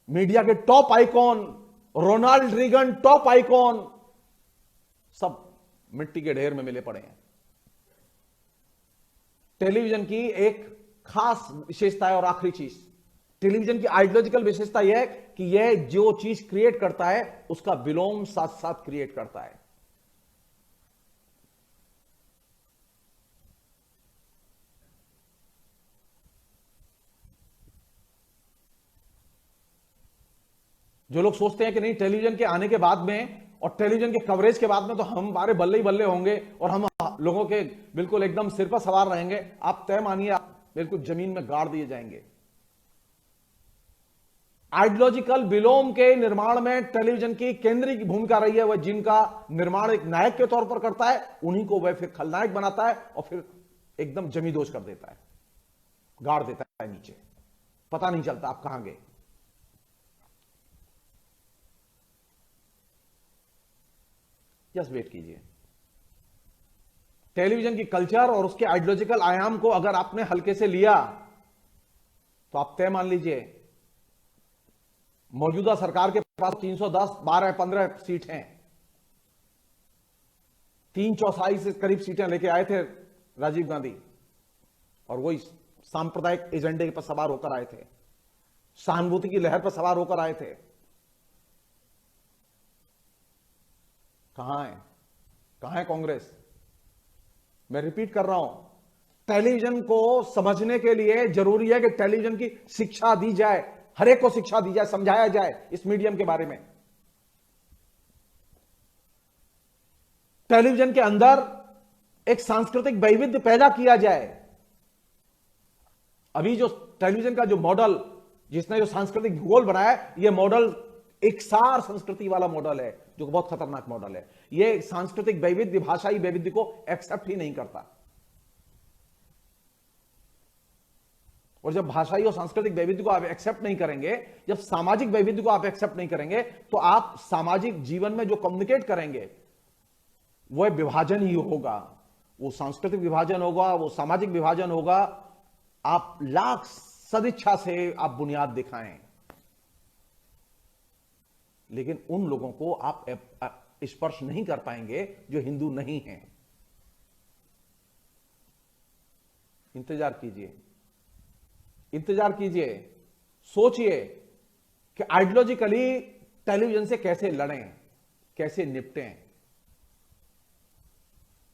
media के top icon, Ronald Reagan top icon, सब मिट्टी के ढेर में मिले पड़े हैं। टेलीविजन की एक खास विशेषता है, और आखिरी चीज, टेलीविजन की आइडियोलॉजिकल विशेषता यह है कि यह जो चीज क्रिएट करता है उसका विलोम साथ साथ क्रिएट करता है। जो लोग सोचते हैं कि नहीं टेलीविजन के आने के बाद में और टेलीविजन के कवरेज के बाद में तो हम हमारे बल्ले ही बल्ले होंगे और हम लोगों के बिल्कुल एकदम सिर पर सवार रहेंगे, आप तय मानिए आप बिल्कुल जमीन में गाड़ दिए जाएंगे। आइडियोलॉजिकल विलोम के निर्माण में टेलीविजन की केंद्रीय भूमिका रही है। वह जिनका निर्माण एक नायक के तौर पर करता है, उन्हीं को वह फिर खलनायक बनाता है और फिर एकदम जमींदोज कर देता है, गाड़ देता है नीचे, पता नहीं चलता आप कहां गए। जस्ट वेट कीजिए। टेलीविजन की कल्चर और उसके आइडियोलॉजिकल आयाम को अगर आपने हल्के से लिया तो आप तय मान लीजिए मौजूदा सरकार के पास 310, 12, 15 सीट हैं। 3/4 से करीब सीटें लेके आए थे राजीव गांधी और वही सांप्रदायिक एजेंडे पर सवार होकर आए थे, सहानुभूति की लहर पर सवार होकर आए थे। कहां है कांग्रेस? मैं रिपीट कर रहा हूं, टेलीविजन को समझने के लिए जरूरी है कि टेलीविजन की शिक्षा दी जाए, हर एक को शिक्षा दी जाए, समझाया जाए इस मीडियम के बारे में। टेलीविजन के अंदर एक सांस्कृतिक वैविध्य पैदा किया जाए। अभी जो टेलीविजन का जो मॉडल, जिसने जो सांस्कृतिक भूगोल बनाया है, यह मॉडल एक सार संस्कृति वाला मॉडल है, जो बहुत खतरनाक मॉडल है। यह सांस्कृतिक वैविध्य, भाषाई वैविध्य को एक्सेप्ट ही नहीं करता। और जब भाषाई और सांस्कृतिक वैविध्य को आप एक्सेप्ट नहीं करेंगे, जब सामाजिक वैविध्य को आप एक्सेप्ट नहीं करेंगे, तो आप सामाजिक जीवन में जो कम्युनिकेट करेंगे वह विभाजन ही होगा। वो सांस्कृतिक विभाजन होगा, वो सामाजिक विभाजन होगा। आप लाख सदिच्छा से आप बुनियाद दिखाएं, लेकिन उन लोगों को आप स्पर्श नहीं कर पाएंगे जो हिंदू नहीं हैं। इंतजार कीजिए, इंतजार कीजिए, सोचिए कि आइडियोलॉजिकली टेलीविजन से कैसे लड़ें, कैसे निपटें,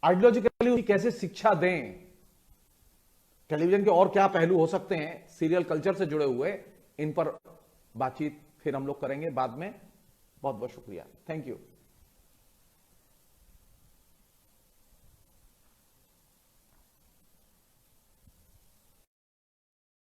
आइडियोलॉजिकली कैसे शिक्षा दें। टेलीविजन के और क्या पहलू हो सकते हैं सीरियल कल्चर से जुड़े हुए, इन पर बातचीत फिर हम लोग करेंगे बाद में। बहुत बहुत शुक्रिया, थैंक यू।